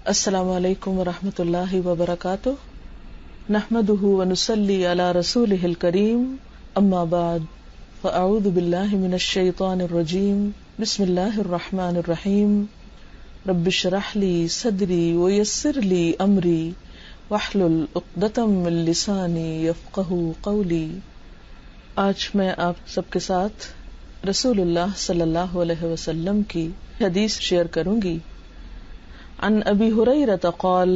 السلام علیکم ورحمۃ اللہ وبرکاتہ، نحمده ونصلی علی رسولہ الکریم، اما بعد فاعوذ باللہ من الشیطان الرجیم، بسم اللہ الرحمن الرحیم، رب اشرح لی صدری ویسر لی امری واحلل عقدۃ من لسانی یفقہوا قولی۔ آج میں آپ سب کے ساتھ رسول اللہ صلی اللہ علیہ وسلم کی حدیث شیئر کروں گی۔ عن ابی ہریرہ قال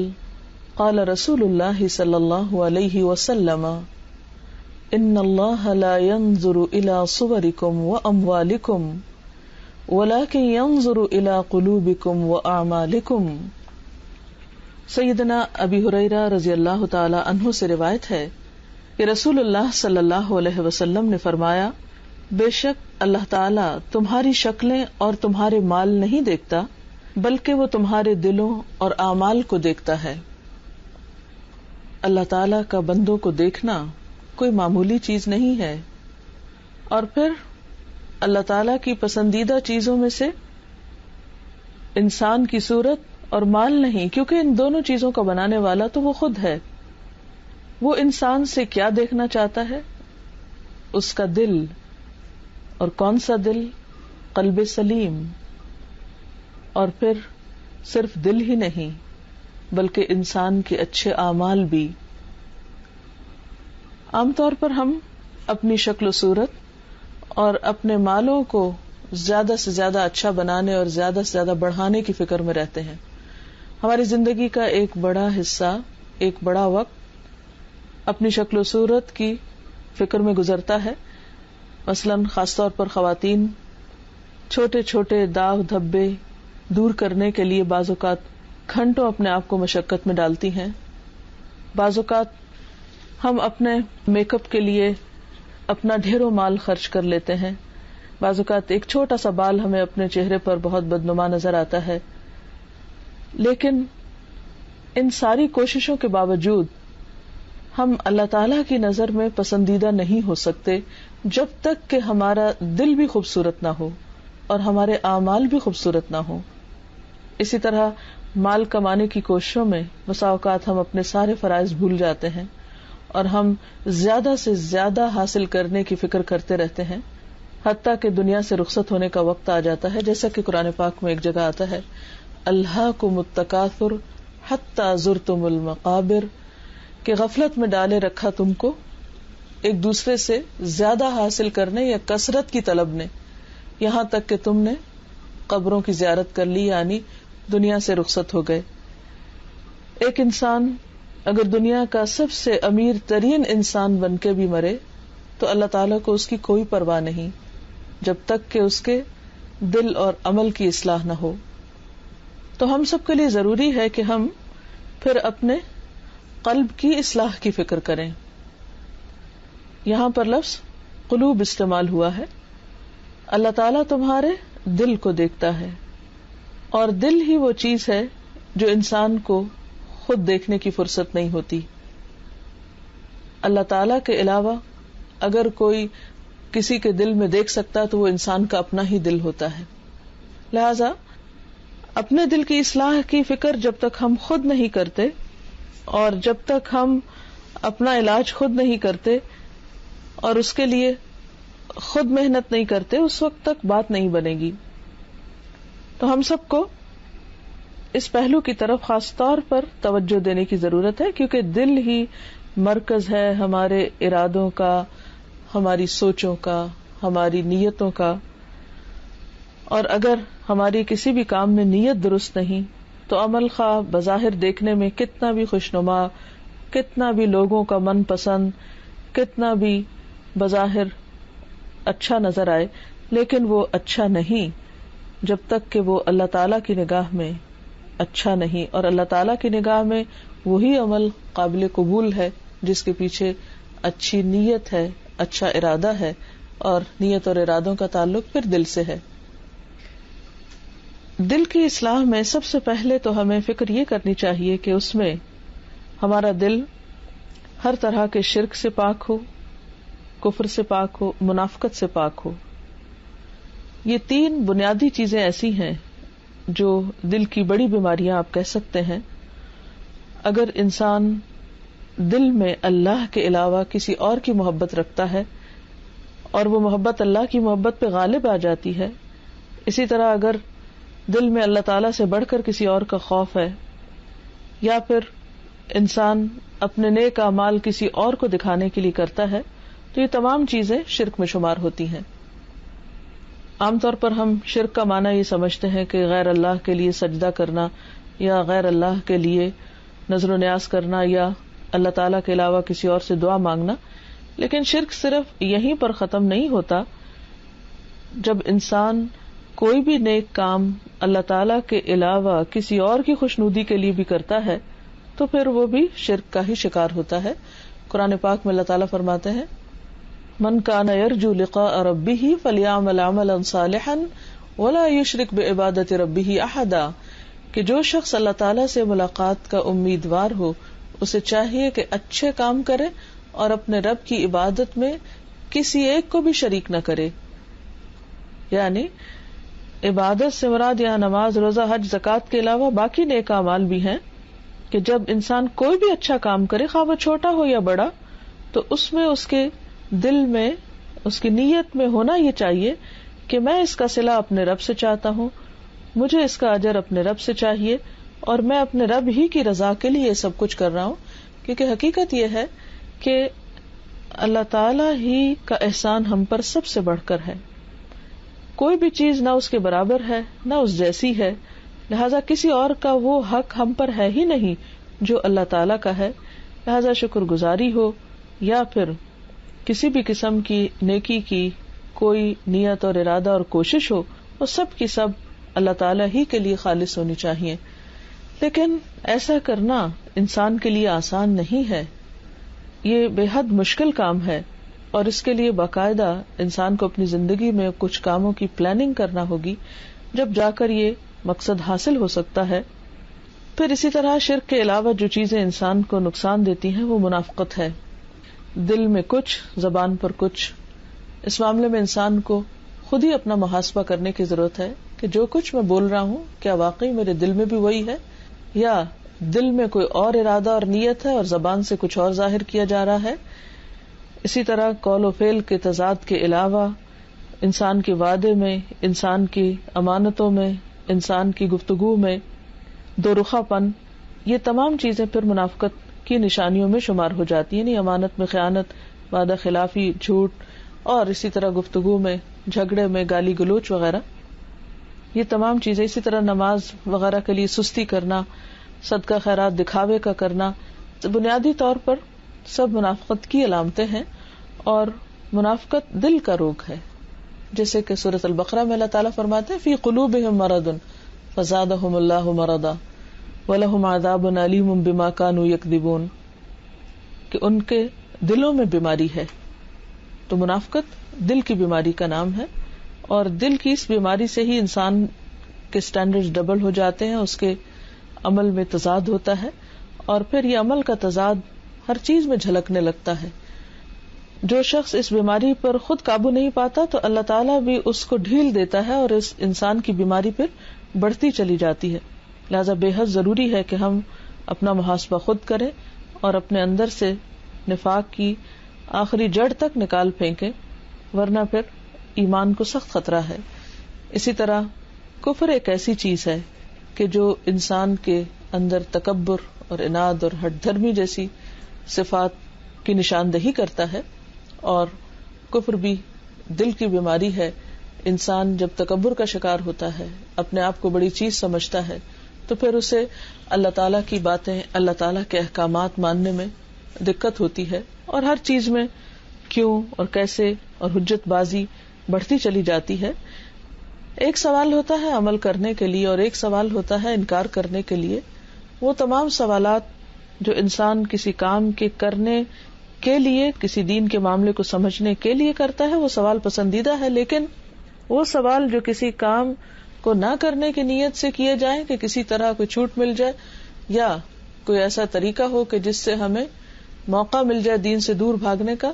قال رسول اللہ صلی اللہ علیہ وسلم ان اللہ لا ينظر الى صورکم واموالکم ولكن ينظر الى قلوبکم واعمالکم۔ سیدنا ابی ہریرہ رضی اللہ تعالی عنہ سے روایت ہے کہ رسول اللہ صلی اللہ علیہ وسلم نے فرمایا، بے شک اللہ تعالی تمہاری شکلیں اور تمہارے مال نہیں دیکھتا بلکہ وہ تمہارے دلوں اور اعمال کو دیکھتا ہے۔ اللہ تعالیٰ کا بندوں کو دیکھنا کوئی معمولی چیز نہیں ہے، اور پھر اللہ تعالیٰ کی پسندیدہ چیزوں میں سے انسان کی صورت اور مال نہیں، کیونکہ ان دونوں چیزوں کا بنانے والا تو وہ خود ہے۔ وہ انسان سے کیا دیکھنا چاہتا ہے؟ اس کا دل، اور کون سا دل؟ قلب سلیم۔ اور پھر صرف دل ہی نہیں بلکہ انسان کے اچھے اعمال بھی۔ عام طور پر ہم اپنی شکل و صورت اور اپنے مالوں کو زیادہ سے زیادہ اچھا بنانے اور زیادہ سے زیادہ بڑھانے کی فکر میں رہتے ہیں۔ ہماری زندگی کا ایک بڑا حصہ، ایک بڑا وقت اپنی شکل و صورت کی فکر میں گزرتا ہے۔ مثلاً خاص طور پر خواتین چھوٹے چھوٹے داغ دھبے دور کرنے کے لیے بعض اوقات گھنٹوں اپنے آپ کو مشقت میں ڈالتی ہیں۔ بعض اوقات ہم اپنے میک اپ کے لیے اپنا ڈھیروں مال خرچ کر لیتے ہیں۔ بعض اوقات ایک چھوٹا سا بال ہمیں اپنے چہرے پر بہت بدنما نظر آتا ہے، لیکن ان ساری کوششوں کے باوجود ہم اللہ تعالی کی نظر میں پسندیدہ نہیں ہو سکتے جب تک کہ ہمارا دل بھی خوبصورت نہ ہو اور ہمارے اعمال بھی خوبصورت نہ ہو۔ اسی طرح مال کمانے کی کوششوں میں بسا اوقات ہم اپنے سارے فرائض بھول جاتے ہیں اور ہم زیادہ سے زیادہ حاصل کرنے کی فکر کرتے رہتے ہیں، حتیٰ کہ دنیا سے رخصت ہونے کا وقت آ جاتا ہے، جیسا کہ قرآن پاک میں ایک جگہ آتا ہے، الہاکم التکاثر حتی زرتم المقابر، کہ غفلت میں ڈالے رکھا تم کو ایک دوسرے سے زیادہ حاصل کرنے یا کثرت کی طلب نے، یہاں تک کہ تم نے قبروں کی زیارت کر لی، یعنی دنیا سے رخصت ہو گئے۔ ایک انسان اگر دنیا کا سب سے امیر ترین انسان بن کے بھی مرے تو اللہ تعالیٰ کو اس کی کوئی پرواہ نہیں جب تک کہ اس کے دل اور عمل کی اصلاح نہ ہو۔ تو ہم سب کے لیے ضروری ہے کہ ہم پھر اپنے قلب کی اصلاح کی فکر کریں۔ یہاں پر لفظ قلوب استعمال ہوا ہے۔ اللہ تعالیٰ تمہارے دل کو دیکھتا ہے، اور دل ہی وہ چیز ہے جو انسان کو خود دیکھنے کی فرصت نہیں ہوتی۔ اللہ تعالیٰ کے علاوہ اگر کوئی کسی کے دل میں دیکھ سکتا تو وہ انسان کا اپنا ہی دل ہوتا ہے۔ لہذا اپنے دل کی اصلاح کی فکر جب تک ہم خود نہیں کرتے اور جب تک ہم اپنا علاج خود نہیں کرتے اور اس کے لیے خود محنت نہیں کرتے، اس وقت تک بات نہیں بنے گی۔ تو ہم سب کو اس پہلو کی طرف خاص طور پر توجہ دینے کی ضرورت ہے، کیونکہ دل ہی مرکز ہے ہمارے ارادوں کا، ہماری سوچوں کا، ہماری نیتوں کا، اور اگر ہماری کسی بھی کام میں نیت درست نہیں تو عمل خواہ بظاہر دیکھنے میں کتنا بھی خوشنما، کتنا بھی لوگوں کا من پسند، کتنا بھی بظاہر اچھا نظر آئے، لیکن وہ اچھا نہیں جب تک کہ وہ اللہ تعالیٰ کی نگاہ میں اچھا نہیں، اور اللہ تعالیٰ کی نگاہ میں وہی عمل قابل قبول ہے جس کے پیچھے اچھی نیت ہے، اچھا ارادہ ہے، اور نیت اور ارادوں کا تعلق پھر دل سے ہے۔ دل کی اصلاح میں سب سے پہلے تو ہمیں فکر یہ کرنی چاہیے کہ اس میں ہمارا دل ہر طرح کے شرک سے پاک ہو، کفر سے پاک ہو، منافقت سے پاک ہو۔ یہ تین بنیادی چیزیں ایسی ہیں جو دل کی بڑی بیماریاں آپ کہہ سکتے ہیں، اگر انسان دل میں اللہ کے علاوہ کسی اور کی محبت رکھتا ہے اور وہ محبت اللہ کی محبت پہ غالب آ جاتی ہے، اسی طرح اگر دل میں اللہ تعالیٰ سے بڑھ کر کسی اور کا خوف ہے، یا پھر انسان اپنے نیک اعمال کسی اور کو دکھانے کے لیے کرتا ہے، تو یہ تمام چیزیں شرک میں شمار ہوتی ہیں۔ عام طور پر ہم شرک کا معنی یہ سمجھتے ہیں کہ غیر اللہ کے لیے سجدہ کرنا، یا غیر اللہ کے لیے نظر و نیاز کرنا، یا اللہ تعالیٰ کے علاوہ کسی اور سے دعا مانگنا، لیکن شرک صرف یہیں پر ختم نہیں ہوتا۔ جب انسان کوئی بھی نیک کام اللہ تعالیٰ کے علاوہ کسی اور کی خوشنودی کے لیے بھی کرتا ہے تو پھر وہ بھی شرک کا ہی شکار ہوتا ہے۔ قرآن پاک میں اللہ تعالیٰ فرماتے ہیں، من کان یرجو لقاء ربہ فلیعمل عملا صالحا ولا یشرک بعبادۃ ربہ احدا، کہ جو شخص اللہ تعالیٰ سے ملاقات کا امیدوار ہو اسے چاہیے کہ اچھے کام کرے اور اپنے رب کی عبادت میں کسی ایک کو بھی شریک نہ کرے۔ یعنی عبادت سے مراد یہاں نماز، روزہ، حج، زکوٰۃ کے علاوہ باقی نیک اعمال بھی ہیں، کہ جب انسان کوئی بھی اچھا کام کرے، خواہ وہ چھوٹا ہو یا بڑا، تو اس میں اس کے دل میں، اس کی نیت میں ہونا یہ چاہیے کہ میں اس کا صلہ اپنے رب سے چاہتا ہوں، مجھے اس کا اجر اپنے رب سے چاہیے، اور میں اپنے رب ہی کی رضا کے لیے یہ سب کچھ کر رہا ہوں۔ کیونکہ حقیقت یہ ہے کہ اللہ تعالی ہی کا احسان ہم پر سب سے بڑھ کر ہے، کوئی بھی چیز نہ اس کے برابر ہے نہ اس جیسی ہے، لہذا کسی اور کا وہ حق ہم پر ہے ہی نہیں جو اللہ تعالی کا ہے۔ لہذا شکر گزاری ہو یا پھر کسی بھی قسم کی نیکی کی کوئی نیت اور ارادہ اور کوشش ہو، وہ سب کی سب اللہ تعالی ہی کے لیے خالص ہونی چاہیے۔ لیکن ایسا کرنا انسان کے لیے آسان نہیں ہے، یہ بے حد مشکل کام ہے، اور اس کے لیے باقاعدہ انسان کو اپنی زندگی میں کچھ کاموں کی پلاننگ کرنا ہوگی، جب جا کر یہ مقصد حاصل ہو سکتا ہے۔ پھر اسی طرح شرک کے علاوہ جو چیزیں انسان کو نقصان دیتی ہیں وہ منافقت ہے، دل میں کچھ، زبان پر کچھ۔ اس معاملے میں انسان کو خود ہی اپنا محاسبہ کرنے کی ضرورت ہے کہ جو کچھ میں بول رہا ہوں کیا واقعی میرے دل میں بھی وہی ہے، یا دل میں کوئی اور ارادہ اور نیت ہے اور زبان سے کچھ اور ظاہر کیا جا رہا ہے۔ اسی طرح قول و فعل کے تضاد کے علاوہ انسان کے وعدے میں، انسان کی امانتوں میں، انسان کی گفتگو میں دو رخا پن، یہ تمام چیزیں پھر منافقت کی نشانیوں میں شمار ہو جاتی ہیں۔ یعنی امانت میں خیانت، وعدہ خلافی، جھوٹ، اور اسی طرح گفتگو میں، جھگڑے میں، گالی گلوچ وغیرہ، یہ تمام چیزیں۔ اسی طرح نماز وغیرہ کے لیے سستی کرنا، صدقہ خیرات دکھاوے کا کرنا، بنیادی طور پر سب منافقت کی علامتیں ہیں، اور منافقت دل کا روگ ہے، جیسے کہ سورۃ البقرہ میں اللہ تعالیٰ فرماتے ہیں فی قلوبہم مرض فزادہم اللہ مرضا ولہم عذاب علیم بما کانوا یکذبون، کہ ان کے دلوں میں بیماری ہے۔ تو منافقت دل کی بیماری کا نام ہے، اور دل کی اس بیماری سے ہی انسان کے سٹینڈرڈز ڈبل ہو جاتے ہیں، اس کے عمل میں تضاد ہوتا ہے، اور پھر یہ عمل کا تضاد ہر چیز میں جھلکنے لگتا ہے۔ جو شخص اس بیماری پر خود قابو نہیں پاتا تو اللہ تعالیٰ بھی اس کو ڈھیل دیتا ہے، اور اس انسان کی بیماری پھر بڑھتی چلی جاتی ہے۔ لہذا بے حد ضروری ہے کہ ہم اپنا محاسبہ خود کریں اور اپنے اندر سے نفاق کی آخری جڑ تک نکال پھینکیں، ورنہ پھر ایمان کو سخت خطرہ ہے۔ اسی طرح کفر ایک ایسی چیز ہے کہ جو انسان کے اندر تکبر اور عناد اور ہٹ دھرمی جیسی صفات کی نشاندہی کرتا ہے، اور کفر بھی دل کی بیماری ہے۔ انسان جب تکبر کا شکار ہوتا ہے، اپنے آپ کو بڑی چیز سمجھتا ہے، تو پھر اسے اللہ تعالیٰ کی باتیں، اللہ تعالیٰ کے احکامات ماننے میں دقت ہوتی ہے، اور ہر چیز میں کیوں اور کیسے اور حجت بازی بڑھتی چلی جاتی ہے۔ ایک سوال ہوتا ہے عمل کرنے کے لیے اور ایک سوال ہوتا ہے انکار کرنے کے لیے۔ وہ تمام سوالات جو انسان کسی کام کے کرنے کے لیے، کسی دین کے معاملے کو سمجھنے کے لیے کرتا ہے، وہ سوال پسندیدہ ہے، لیکن وہ سوال جو کسی کام کو نہ کرنے کی نیت سے کیے جائیں کہ کسی طرح کوئی چھوٹ مل جائے یا کوئی ایسا طریقہ ہو کہ جس سے ہمیں موقع مل جائے دین سے دور بھاگنے کا،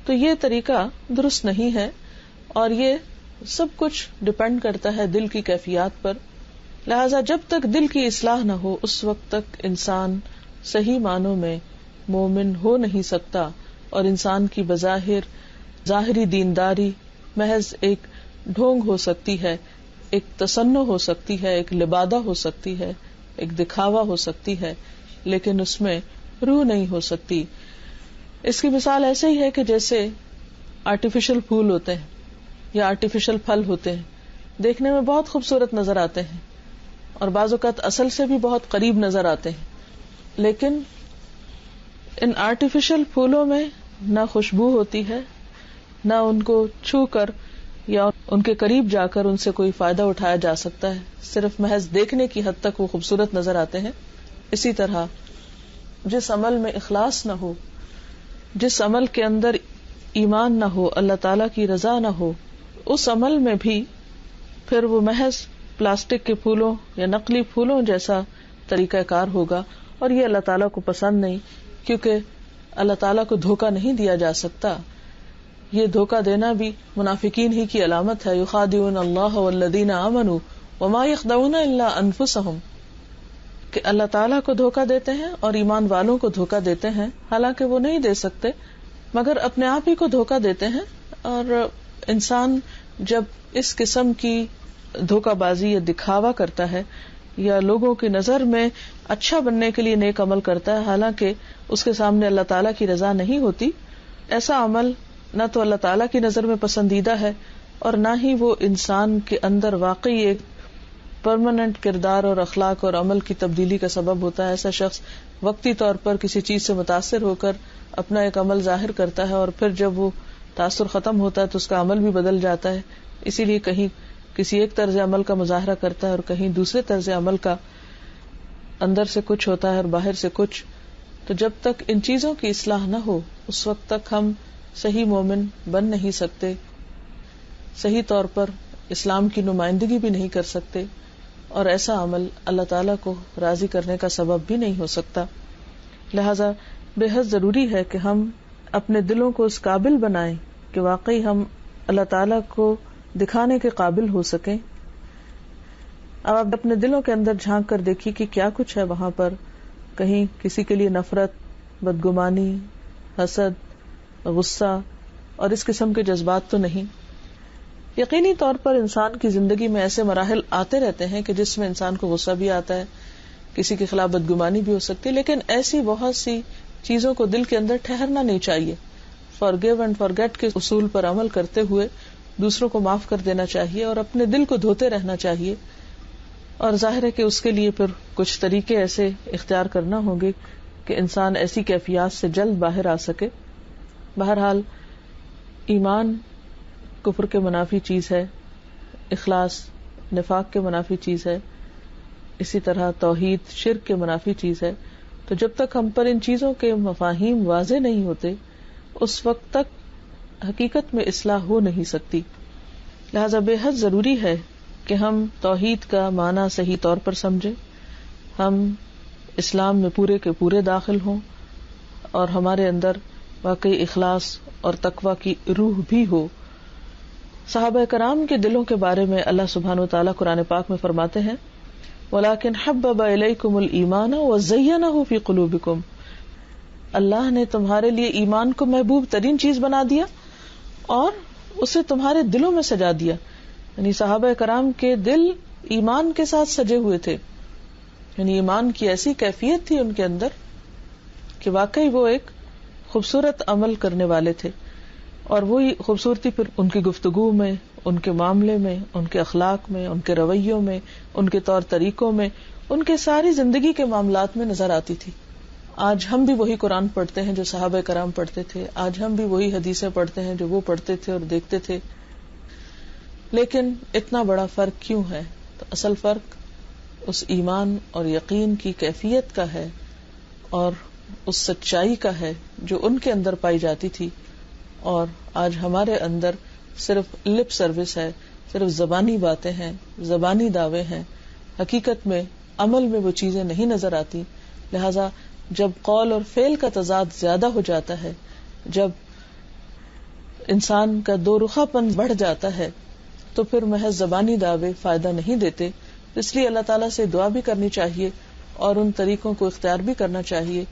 تو یہ طریقہ درست نہیں ہے، اور یہ سب کچھ ڈپینڈ کرتا ہے دل کی کیفیات پر لہذا جب تک دل کی اصلاح نہ ہو اس وقت تک انسان صحیح معنوں میں مومن ہو نہیں سکتا، اور انسان کی بظاہر ظاہری دینداری محض ایک ڈھونگ ہو سکتی ہے، ایک تصنع ہو سکتی ہے، ایک لبادہ ہو سکتی ہے، ایک دکھاوا ہو سکتی ہے، لیکن اس میں روح نہیں ہو سکتی. اس کی مثال ایسے ہی ہے کہ جیسے آرٹیفیشل پھول ہوتے ہیں یا آرٹیفیشل پھل ہوتے ہیں، دیکھنے میں بہت خوبصورت نظر آتے ہیں اور بعض اوقات اصل سے بھی بہت قریب نظر آتے ہیں، لیکن ان آرٹیفیشل پھولوں میں نہ خوشبو ہوتی ہے، نہ ان کو چھو کر یا ان کے قریب جا کر ان سے کوئی فائدہ اٹھایا جا سکتا ہے، صرف محض دیکھنے کی حد تک وہ خوبصورت نظر آتے ہیں. اسی طرح جس عمل میں اخلاص نہ ہو، جس عمل کے اندر ایمان نہ ہو، اللہ تعالی کی رضا نہ ہو، اس عمل میں بھی پھر وہ محض پلاسٹک کے پھولوں یا نقلی پھولوں جیسا طریقہ کار ہوگا، اور یہ اللہ تعالیٰ کو پسند نہیں، کیونکہ اللہ تعالیٰ کو دھوکہ نہیں دیا جا سکتا. یہ دھوکہ دینا بھی منافقین ہی کی علامت ہے. یخادعون اللہ والذین آمنوا وما یخدعون الا انفسهم، کہ اللہ تعالیٰ کو دھوکہ دیتے ہیں اور ایمان والوں کو دھوکہ دیتے ہیں، حالانکہ وہ نہیں دے سکتے مگر اپنے آپ ہی کو دھوکہ دیتے ہیں. اور انسان جب اس قسم کی دھوکہ بازی یا دکھاوا کرتا ہے یا لوگوں کی نظر میں اچھا بننے کے لیے نیک عمل کرتا ہے، حالانکہ اس کے سامنے اللہ تعالیٰ کی رضا نہیں ہوتی، ایسا عمل نہ تو اللہ تعالیٰ کی نظر میں پسندیدہ ہے اور نہ ہی وہ انسان کے اندر واقعی ایک پرماننٹ کردار اور اخلاق اور عمل کی تبدیلی کا سبب ہوتا ہے. ایسا شخص وقتی طور پر کسی چیز سے متاثر ہو کر اپنا ایک عمل ظاہر کرتا ہے، اور پھر جب وہ تاثر ختم ہوتا ہے تو اس کا عمل بھی بدل جاتا ہے. اسی لیے کہیں کسی ایک طرز عمل کا مظاہرہ کرتا ہے اور کہیں دوسرے طرز عمل کا، اندر سے کچھ ہوتا ہے اور باہر سے کچھ. تو جب تک ان چیزوں کی اصلاح نہ ہو اس وقت تک ہم صحیح مومن بن نہیں سکتے، صحیح طور پر اسلام کی نمائندگی بھی نہیں کر سکتے، اور ایسا عمل اللہ تعالیٰ کو راضی کرنے کا سبب بھی نہیں ہو سکتا. لہذا بے حد ضروری ہے کہ ہم اپنے دلوں کو اس قابل بنائیں کہ واقعی ہم اللہ تعالیٰ کو دکھانے کے قابل ہو سکیں. اب آپ اپنے دلوں کے اندر جھانک کر دیکھیے کہ کیا کچھ ہے وہاں پر. کہیں کسی کے لیے نفرت، بدگمانی، حسد، غصہ اور اس قسم کے جذبات تو نہیں. یقینی طور پر انسان کی زندگی میں ایسے مراحل آتے رہتے ہیں کہ جس میں انسان کو غصہ بھی آتا ہے، کسی کے خلاف بدگمانی بھی ہو سکتی ہے، لیکن ایسی بہت سی چیزوں کو دل کے اندر ٹھہرنا نہیں چاہیے. فارگیو اینڈ فارگیٹ کے اصول پر عمل کرتے ہوئے دوسروں کو معاف کر دینا چاہیے اور اپنے دل کو دھوتے رہنا چاہیے. اور ظاہر ہے کہ اس کے لیے پھر کچھ طریقے ایسے اختیار کرنا ہوں گے کہ انسان ایسی کیفیات سے جلد باہر آ سکے. بہرحال ایمان کفر کے منافی چیز ہے، اخلاص نفاق کے منافی چیز ہے، اسی طرح توحید شرک کے منافی چیز ہے. تو جب تک ہم پر ان چیزوں کے مفاہیم واضح نہیں ہوتے اس وقت تک حقیقت میں اصلاح ہو نہیں سکتی. لہذا بے حد ضروری ہے کہ ہم توحید کا معنی صحیح طور پر سمجھیں، ہم اسلام میں پورے کے پورے داخل ہوں اور ہمارے اندر واقعی اخلاص اور تقوی کی روح بھی ہو. صحابہ کرام کے دلوں کے بارے میں اللہ سبحانہ و تعالیٰ قرآن پاک میں فرماتے ہیں وَلَكِنْ حَبَّبَ إِلَيْكُمُ الْإِيمَانَ وَزَيَّنَهُ فِي قُلُوبِكُمْ، اللہ نے تمہارے لیے ایمان کو محبوب ترین چیز بنا دیا اور اسے تمہارے دلوں میں سجا دیا. یعنی صحابہ کرام کے دل ایمان کے ساتھ سجے ہوئے تھے، یعنی ایمان کی ایسی کیفیت تھی ان کے اندر کہ واقعی وہ ایک خوبصورت عمل کرنے والے تھے. اور وہی خوبصورتی پھر ان کی گفتگو میں، ان کے معاملے میں، ان کے اخلاق میں، ان کے رویوں میں، ان کے طور طریقوں میں، ان کے ساری زندگی کے معاملات میں نظر آتی تھی. آج ہم بھی وہی قرآن پڑھتے ہیں جو صحابہ کرام پڑھتے تھے، آج ہم بھی وہی حدیثیں پڑھتے ہیں جو وہ پڑھتے تھے اور دیکھتے تھے. لیکن اتنا بڑا فرق کیوں ہے؟ تو اصل فرق اس ایمان اور یقین کی کیفیت کا ہے اور اس سچائی کا ہے جو ان کے اندر پائی جاتی تھی، اور آج ہمارے اندر صرف لپ سروس ہے، صرف زبانی باتیں ہیں، زبانی دعوے ہیں، حقیقت میں عمل میں وہ چیزیں نہیں نظر آتی. لہذا جب قول اور فعل کا تضاد زیادہ ہو جاتا ہے، جب انسان کا دو رخا پن بڑھ جاتا ہے، تو پھر محض زبانی دعوے فائدہ نہیں دیتے، اس لیے اللہ تعالیٰ سے دعا بھی کرنی چاہیے اور ان طریقوں کو اختیار بھی کرنا چاہیے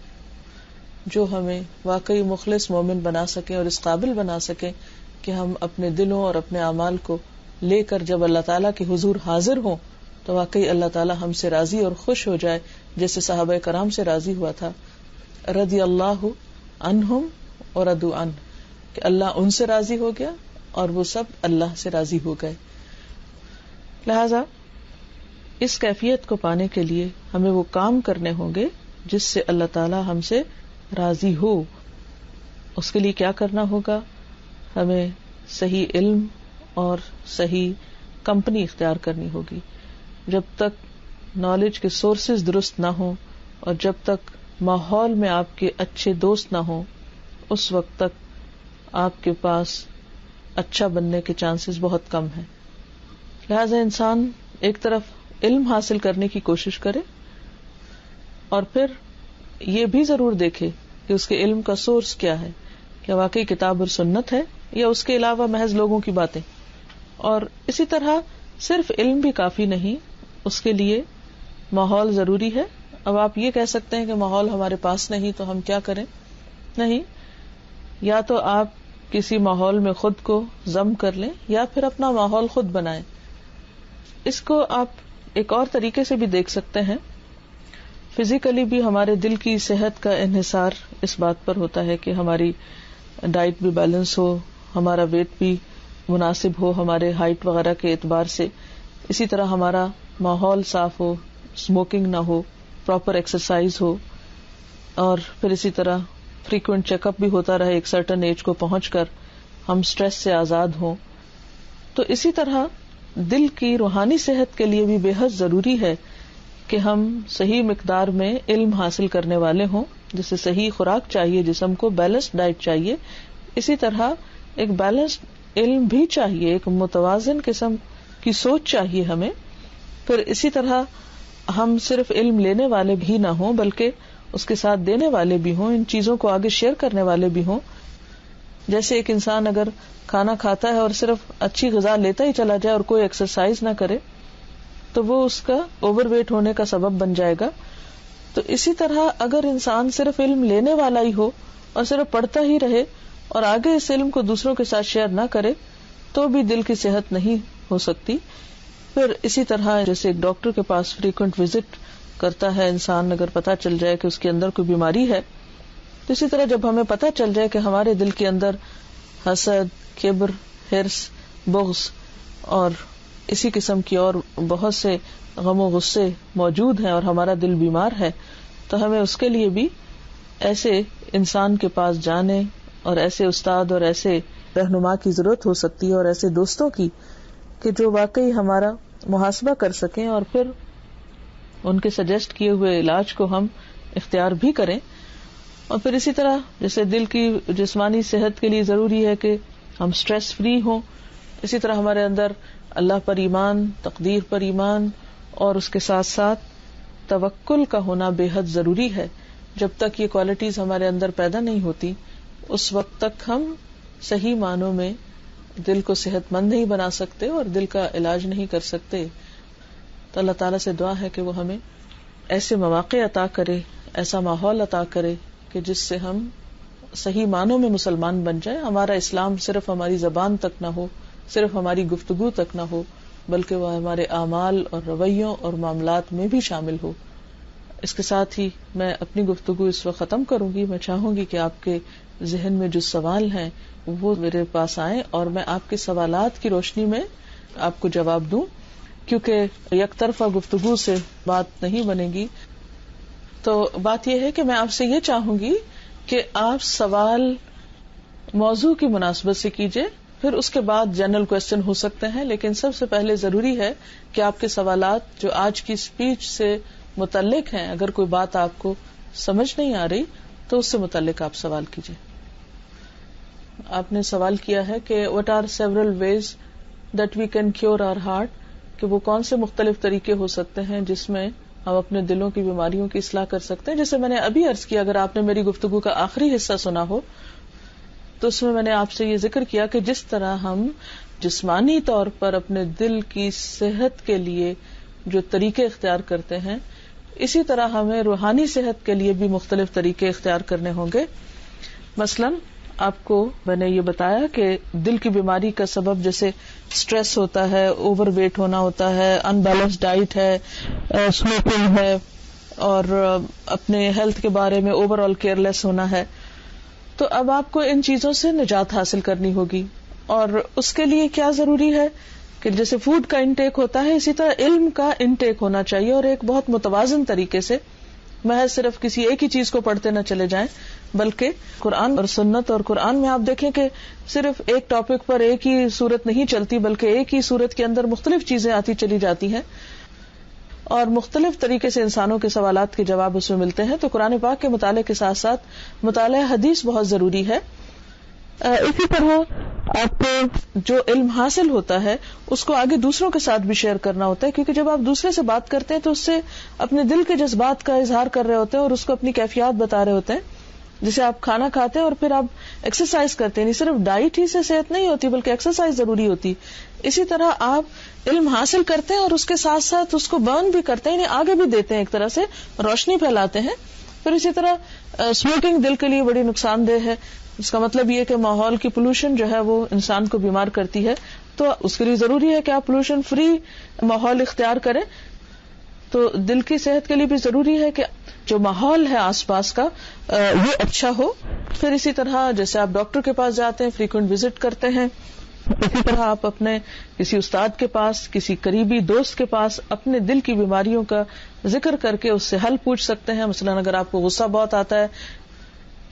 جو ہمیں واقعی مخلص مومن بنا سکیں اور اس قابل بنا سکیں کہ ہم اپنے دلوں اور اپنے اعمال کو لے کر جب اللہ تعالیٰ کے حضور حاضر ہوں تو واقعی اللہ تعالیٰ ہم سے راضی اور خوش ہو جائے، جیسے صحابہ کرام سے راضی ہوا تھا، رضی اللہ عنہم ورضوا عنہ، کہ اللہ ان سے راضی ہو گیا اور وہ سب اللہ سے راضی ہو گئے. لہذا اس کیفیت کو پانے کے لیے ہمیں وہ کام کرنے ہوں گے جس سے اللہ تعالیٰ ہم سے راضی ہو. اس کے لیے کیا کرنا ہوگا؟ ہمیں صحیح علم اور صحیح کمپنی اختیار کرنی ہوگی. جب تک نالج کے سورسز درست نہ ہوں اور جب تک ماحول میں آپ کے اچھے دوست نہ ہوں، اس وقت تک آپ کے پاس اچھا بننے کے چانسز بہت کم ہیں. لہذا انسان ایک طرف علم حاصل کرنے کی کوشش کرے اور پھر یہ بھی ضرور دیکھے کہ اس کے علم کا سورس کیا ہے، کیا واقعی کتاب اور سنت ہے یا اس کے علاوہ محض لوگوں کی باتیں. اور اسی طرح صرف علم بھی کافی نہیں، اس کے لیے ماحول ضروری ہے. اب آپ یہ کہہ سکتے ہیں کہ ماحول ہمارے پاس نہیں تو ہم کیا کریں؟ نہیں، یا تو آپ کسی ماحول میں خود کو ضم کر لیں یا پھر اپنا ماحول خود بنائیں. اس کو آپ ایک اور طریقے سے بھی دیکھ سکتے ہیں. فزیکلی بھی ہمارے دل کی صحت کا انحصار اس بات پر ہوتا ہے کہ ہماری ڈائٹ بھی بیلنس ہو، ہمارا ویٹ بھی مناسب ہو ہمارے ہائٹ وغیرہ کے اعتبار سے. اسی طرح ہمارا ماحول صاف ہو، اسموکنگ نہ ہو، پراپر ایکسرسائز ہو، اور پھر اسی طرح فریکوینٹ چیک اپ بھی ہوتا رہے ایک سرٹن ایج کو پہنچ کر، ہم اسٹریس سے آزاد ہوں. تو اسی طرح دل کی روحانی صحت کے لیے بھی بے حد ضروری ہے کہ ہم صحیح مقدار میں علم حاصل کرنے والے ہوں. جسے صحیح خوراک چاہیے، جسم کو بیلنسڈ ڈائٹ چاہیے، اسی طرح ایک بیلنسڈ علم بھی چاہیے، ایک متوازن قسم کی سوچ چاہیے ہمیں. پھر اسی طرح ہم صرف علم لینے والے بھی نہ ہوں بلکہ اس کے ساتھ دینے والے بھی ہوں، ان چیزوں کو آگے شیئر کرنے والے بھی ہوں. جیسے ایک انسان اگر کھانا کھاتا ہے اور صرف اچھی غذا لیتا ہی چلا جائے اور کوئی ایکسرسائز نہ کرے تو وہ اس کا اوور ویٹ ہونے کا سبب بن جائے گا. تو اسی طرح اگر انسان صرف علم لینے والا ہی ہو اور صرف پڑھتا ہی رہے اور آگے اس علم کو دوسروں کے ساتھ شیئر نہ کرے تو بھی دل کی صحت نہیں ہو سکتی. پھر اسی طرح جیسے ایک ڈاکٹر کے پاس فریکوینٹ وزٹ کرتا ہے انسان، اگر پتہ چل جائے کہ اس کے اندر کوئی بیماری ہے، تو اسی طرح جب ہمیں پتہ چل جائے کہ ہمارے دل کے اندر حسد، کبر، حرص، بغض اور اسی قسم کی اور بہت سے غم و غصے موجود ہیں اور ہمارا دل بیمار ہے، تو ہمیں اس کے لیے بھی ایسے انسان کے پاس جانے اور ایسے استاد اور ایسے رہنما کی ضرورت ہو سکتی ہے اور ایسے دوستوں کی کہ جو واقعی ہمارا محاسبہ کر سکیں اور پھر ان کے سجیسٹ کیے ہوئے علاج کو ہم اختیار بھی کریں. اور پھر اسی طرح جیسے دل کی جسمانی صحت کے لیے ضروری ہے کہ ہم سٹریس فری ہوں، اسی طرح ہمارے اندر اللہ پر ایمان، تقدیر پر ایمان اور اس کے ساتھ ساتھ توکل کا ہونا بے حد ضروری ہے. جب تک یہ کوالٹیز ہمارے اندر پیدا نہیں ہوتی اس وقت تک ہم صحیح معنوں میں دل کو صحت مند نہیں بنا سکتے اور دل کا علاج نہیں کر سکتے. تو اللہ تعالیٰ سے دعا ہے کہ وہ ہمیں ایسے مواقع عطا کرے، ایسا ماحول عطا کرے کہ جس سے ہم صحیح معنوں میں مسلمان بن جائے. ہمارا اسلام صرف ہماری زبان تک نہ ہو، صرف ہماری گفتگو تک نہ ہو، بلکہ وہ ہمارے اعمال اور رویوں اور معاملات میں بھی شامل ہو. اس کے ساتھ ہی میں اپنی گفتگو اس وقت ختم کروں گی. میں چاہوں گی کہ آپ کے ذہن میں جو سوال ہیں وہ میرے پاس آئیں اور میں آپ کے سوالات کی روشنی میں آپ کو جواب دوں، کیونکہ یک طرفہ گفتگو سے بات نہیں بنے گی. تو بات یہ ہے کہ میں آپ سے یہ چاہوں گی کہ آپ سوال موضوع کی مناسبت سے کیجئے، پھر اس کے بعد جنرل کوسچن ہو سکتے ہیں، لیکن سب سے پہلے ضروری ہے کہ آپ کے سوالات جو آج کی اسپیچ سے متعلق ہیں، اگر کوئی بات آپ کو سمجھ نہیں آ رہی تو اس سے متعلق آپ سوال کیجئے. آپ نے سوال کیا ہے کہ what are several ways that we can cure our heart، کہ وہ کون سے مختلف طریقے ہو سکتے ہیں جس میں ہم اپنے دلوں کی بیماریوں کی اصلاح کر سکتے ہیں. جیسے میں نے ابھی عرض کیا، اگر آپ نے میری گفتگو کا آخری حصہ سنا ہو تو اس میں نے آپ سے یہ ذکر کیا کہ جس طرح ہم جسمانی طور پر اپنے دل کی صحت کے لیے جو طریقے اختیار کرتے ہیں، اسی طرح ہمیں روحانی صحت کے لیے بھی مختلف طریقے اختیار کرنے ہوں گے. مثلاً آپ کو میں نے یہ بتایا کہ دل کی بیماری کا سبب جیسے سٹریس ہوتا ہے، اوور ویٹ ہونا ہوتا ہے، ان بیلنس ڈائٹ ہے، اسموکنگ ہے، اور اپنے ہیلتھ کے بارے میں اوور آل کیئر لیس ہونا ہے. تو اب آپ کو ان چیزوں سے نجات حاصل کرنی ہوگی، اور اس کے لیے کیا ضروری ہے کہ جیسے فوڈ کا انٹیک ہوتا ہے اسی طرح علم کا انٹیک ہونا چاہیے، اور ایک بہت متوازن طریقے سے. محض صرف کسی ایک ہی چیز کو پڑھتے نہ چلے جائیں، بلکہ قرآن اور سنت. اور قرآن میں آپ دیکھیں کہ صرف ایک ٹاپک پر ایک ہی صورت نہیں چلتی، بلکہ ایک ہی صورت کے اندر مختلف چیزیں آتی چلی جاتی ہیں، اور مختلف طریقے سے انسانوں کے سوالات کے جواب اس میں ملتے ہیں. تو قرآن پاک کے مطالعے کے ساتھ ساتھ مطالعہ حدیث بہت ضروری ہے. اسی طرح آپ کو جو علم حاصل ہوتا ہے اس کو آگے دوسروں کے ساتھ بھی شیئر کرنا ہوتا ہے، کیونکہ جب آپ دوسرے سے بات کرتے ہیں تو اس سے اپنے دل کے جذبات کا اظہار کر رہے ہوتے ہیں اور اس کو اپنی کیفیات بتا رہے ہوتے ہیں. جیسے آپ کھانا کھاتے ہیں اور پھر آپ ایکسرسائز کرتے ہیں، نہیں صرف ڈائٹ ہی سے صحت نہیں ہوتی بلکہ ایکسرسائز ضروری ہوتی. اسی طرح آپ علم حاصل کرتے ہیں اور اس کے ساتھ ساتھ اس کو برن بھی کرتے ہیں، یعنی آگے بھی دیتے ہیں، ایک طرح سے روشنی پھیلاتے ہیں. پھر اسی طرح اسموکنگ دل کے لیے بڑی نقصان دہ ہے. اس کا مطلب یہ کہ ماحول کی پولوشن جو ہے وہ انسان کو بیمار کرتی ہے، تو اس کے لیے ضروری ہے کہ آپ پولوشن فری ماحول اختیار کریں. تو دل کی صحت کے لیے بھی ضروری ہے کہ جو ماحول ہے آس پاس کا وہ اچھا ہو. پھر اسی طرح جیسے آپ ڈاکٹر کے پاس جاتے ہیں، فریکوینٹ وزٹ کرتے ہیں، اسی طرح آپ اپنے کسی استاد کے پاس، کسی قریبی دوست کے پاس اپنے دل کی بیماریوں کا ذکر کر کے اس سے حل پوچھ سکتے ہیں. مثلاً اگر آپ کو غصہ بہت آتا ہے،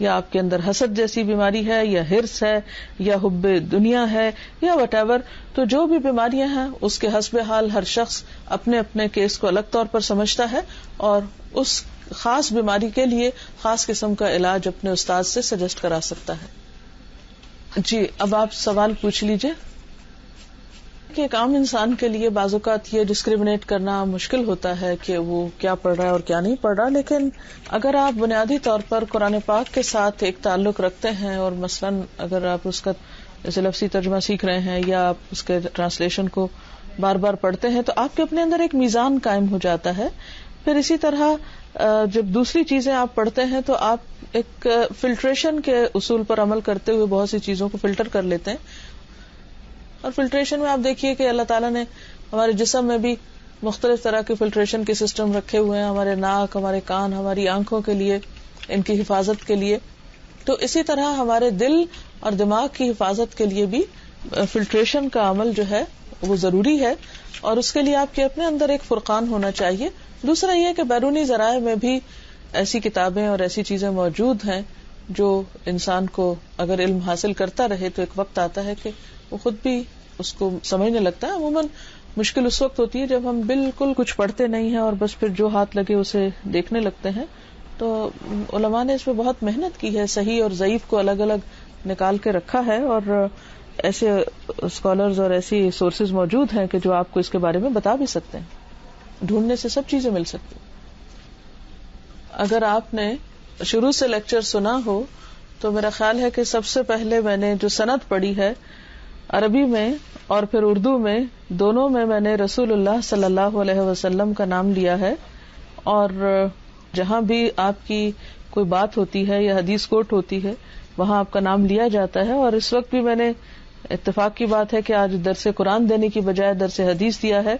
یا آپ کے اندر حسد جیسی بیماری ہے، یا ہرس ہے، یا حب دنیا ہے، یا وٹ ایور، تو جو بھی بیماریاں ہیں اس کے حسب حال ہر شخص اپنے اپنے کیس کو الگ طور پر سمجھتا ہے اور اس خاص بیماری کے لیے خاص قسم کا علاج اپنے استاد سے سجیسٹ کرا سکتا ہے. جی اب آپ سوال پوچھ لیجئے. کہ ایک عام انسان کے لیے بعض اوقات یہ ڈسکریمنیٹ کرنا مشکل ہوتا ہے کہ وہ کیا پڑھ رہا ہے اور کیا نہیں پڑھ رہا، لیکن اگر آپ بنیادی طور پر قرآن پاک کے ساتھ ایک تعلق رکھتے ہیں، اور مثلاً اگر آپ اس کا جیسے لفظی ترجمہ سیکھ رہے ہیں یا آپ اس کے ٹرانسلیشن کو بار بار پڑھتے ہیں، تو آپ کے اپنے اندر ایک میزان قائم ہو جاتا ہے. پھر اسی طرح جب دوسری چیزیں آپ پڑھتے ہیں تو آپ ایک فلٹریشن کے اصول پر عمل کرتے ہوئے بہت سی چیزوں کو فلٹر کر لیتے ہیں. اور فلٹریشن میں آپ دیکھیے کہ اللہ تعالیٰ نے ہمارے جسم میں بھی مختلف طرح کے فلٹریشن کے سسٹم رکھے ہوئے ہیں، ہمارے ناک، ہمارے کان، ہماری آنکھوں کے لیے، ان کی حفاظت کے لیے. تو اسی طرح ہمارے دل اور دماغ کی حفاظت کے لیے بھی فلٹریشن کا عمل جو ہے وہ ضروری ہے، اور اس کے لیے آپ کے اپنے اندر ایک فرقان ہونا چاہیے. دوسرا یہ کہ بیرونی ذرائع میں بھی ایسی کتابیں اور ایسی چیزیں موجود ہیں جو انسان کو اگر علم حاصل کرتا رہے تو ایک وقت آتا ہے کہ وہ خود بھی اس کو سمجھنے لگتا ہے. عموماً مشکل اس وقت ہوتی ہے جب ہم بالکل کچھ پڑھتے نہیں ہیں اور بس پھر جو ہاتھ لگے اسے دیکھنے لگتے ہیں. تو علماء نے اس پہ بہت محنت کی ہے، صحیح اور ضعیف کو الگ الگ نکال کے رکھا ہے، اور ایسے اسکالرز اور ایسی سورسز موجود ہیں کہ جو آپ کو اس کے بارے میں بتا بھی سکتے ہیں. ڈھونڈنے سے سب چیزیں مل سکتی. اگر آپ نے شروع سے لیکچر سنا ہو تو میرا خیال ہے کہ سب سے پہلے میں نے جو سند پڑھی ہے عربی میں اور پھر اردو میں، دونوں میں نے رسول اللہ صلی اللہ علیہ وسلم کا نام لیا ہے. اور جہاں بھی آپ کی کوئی بات ہوتی ہے یا حدیث کوٹ ہوتی ہے وہاں آپ کا نام لیا جاتا ہے. اور اس وقت بھی میں نے، اتفاق کی بات ہے کہ آج درس قرآن دینے کی بجائے درس حدیث دیا ہے،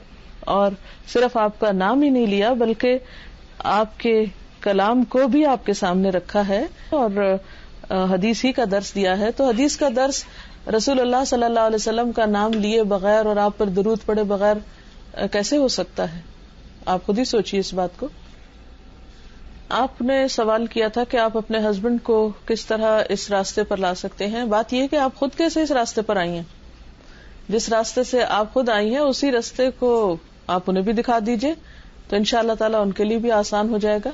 اور صرف آپ کا نام ہی نہیں لیا بلکہ آپ کے کلام کو بھی آپ کے سامنے رکھا ہے اور حدیث ہی کا درس دیا ہے. تو حدیث کا درس رسول اللہ صلی اللہ علیہ وسلم کا نام لیے بغیر اور آپ پر درود پڑے بغیر کیسے ہو سکتا ہے؟ آپ خود ہی سوچیے اس بات کو. آپ نے سوال کیا تھا کہ آپ اپنے ہسبینڈ کو کس طرح اس راستے پر لا سکتے ہیں. بات یہ کہ آپ خود کیسے اس راستے پر آئی ہیں. جس راستے سے آپ خود آئی ہیں اسی راستے کو آپ انہیں بھی دکھا دیجئے تو انشاءاللہ تعالیٰ ان کے لیے بھی آسان ہو جائے گا.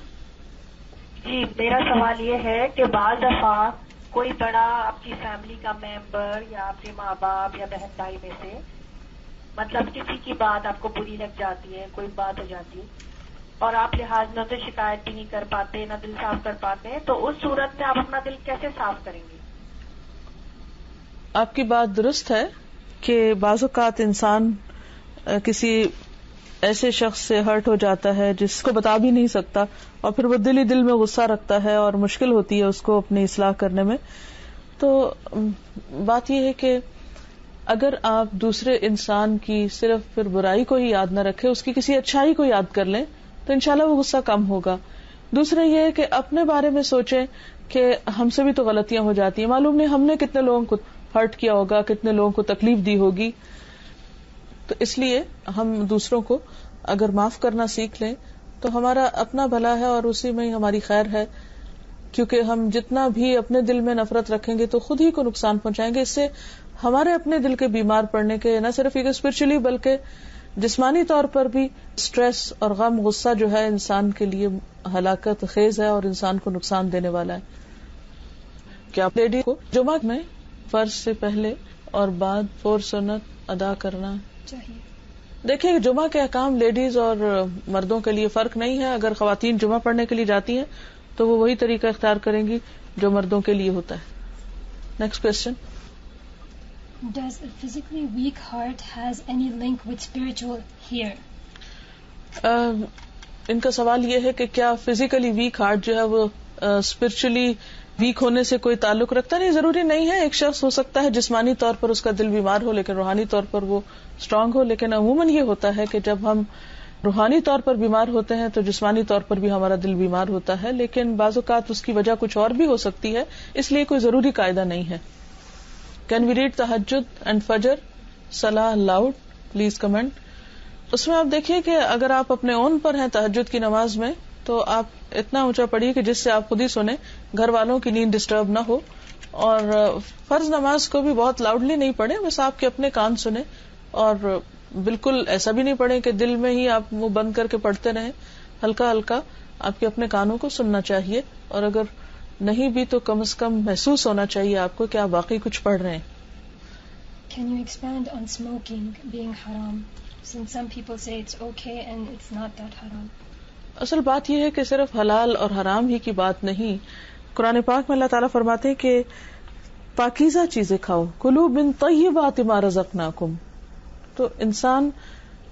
جی میرا سوال یہ ہے کہ بعض دفعہ کوئی بڑا آپ کی فیملی کا ممبر یا آپ کے ماں باپ یا بہن بھائی میں سے مطلب کسی کی بات آپ کو بری لگ جاتی ہے، کوئی بات ہو جاتی ہے اور آپ لحاظ میں تو شکایت بھی نہیں کر پاتے، نہ دل صاف کر پاتے، تو اس صورت میں آپ اپنا دل کیسے صاف کریں گے؟ آپ کی بات درست ہے کہ بعض اوقات انسان کسی ایسے شخص سے ہرٹ ہو جاتا ہے جس کو بتا بھی نہیں سکتا, اور پھر وہ دل ہی دل میں غصہ رکھتا ہے اور مشکل ہوتی ہے اس کو اپنی اصلاح کرنے میں. تو بات یہ ہے کہ اگر آپ دوسرے انسان کی صرف پھر برائی کو ہی یاد نہ رکھے, اس کی کسی اچھائی کو یاد کر لیں, تو انشاءاللہ وہ غصہ کم ہوگا. دوسرا یہ ہے کہ اپنے بارے میں سوچیں کہ ہم سے بھی تو غلطیاں ہو جاتی ہیں, معلوم نہیں ہم نے کتنے لوگوں کو ہرٹ کیا ہوگا, کتنے لوگوں کو تکلیف دی ہوگی. تو اس لیے ہم دوسروں کو اگر معاف کرنا سیکھ لیں تو ہمارا اپنا بھلا ہے اور اسی میں ہی ہماری خیر ہے, کیونکہ ہم جتنا بھی اپنے دل میں نفرت رکھیں گے تو خود ہی کو نقصان پہنچائیں گے. اس سے ہمارے اپنے دل کے بیمار پڑنے کے نہ صرف اسپرچولی بلکہ جسمانی طور پر بھی اسٹریس اور غم, غصہ جو ہے انسان کے لیے ہلاکت خیز ہے اور انسان کو نقصان دینے والا ہے. کیا لیڈی کو جمعہ میں فرض سے پہلے اور بعد 4 سنت ادا کرنا چاہیے؟ دیکھیں, جمعہ کے احکام لیڈیز اور مردوں کے لیے فرق نہیں ہے. اگر خواتین جمعہ پڑھنے کے لیے جاتی ہیں تو وہ وہی طریقہ اختیار کریں گی جو مردوں کے لیے ہوتا ہے. Next question. Does a physically weak heart has any link with spiritual here? ان کا سوال یہ ہے کہ کیا فزیکلی ویک ہارٹ جو ہے وہ اسپرچولی ویک ہونے سے کوئی تعلق رکھتا؟ نہیں, ضروری نہیں ہے. ایک شخص ہو سکتا ہے جسمانی طور پر اس کا دل بیمار ہو لیکن روحانی طور پر وہ اسٹرانگ ہو, لیکن عموماً یہ ہوتا ہے کہ جب ہم روحانی طور پر بیمار ہوتے ہیں تو جسمانی طور پر بھی ہمارا دل بیمار ہوتا ہے, لیکن بعض اوقات اس کی وجہ کچھ اور بھی ہو سکتی ہے, اس لیے کوئی ضروری قاعدہ نہیں ہے. کین وی ریڈ تہجد اینڈ فجر صلاح لاؤڈ؟ Please comment. اس میں آپ دیکھیے کہ اگر آپ اپنے اون پر ہیں تہجد کی نماز میں تو آپ اتنا اونچا پڑھیے کہ جس سے آپ خود ہی سنیں, گھر والوں کی نیند ڈسٹرب نہ ہو. اور فرض نماز کو بھی بہت لاؤڈلی نہیں پڑھیں, بس آپ کے اپنے کان سنیں, اور بالکل ایسا بھی نہیں پڑھیں کہ دل میں ہی آپ منہ بند کر کے پڑھتے رہیں. ہلکا ہلکا آپ کے اپنے کانوں کو سننا چاہیے, اور اگر نہیں بھی تو کم از کم محسوس ہونا چاہیے آپ کو کہ آپ واقعی کچھ پڑھ رہے ہیں. Can you expand on smoking being haram? Since some people say it's okay and it's not that haram. اصل بات یہ ہے کہ صرف حلال اور حرام ہی کی بات نہیں. قرآن پاک میں اللہ تعالیٰ فرماتے ہیں کہ پاکیزہ چیزیں کھاؤ, کلوا من طیبات ما رزقناکم. تو انسان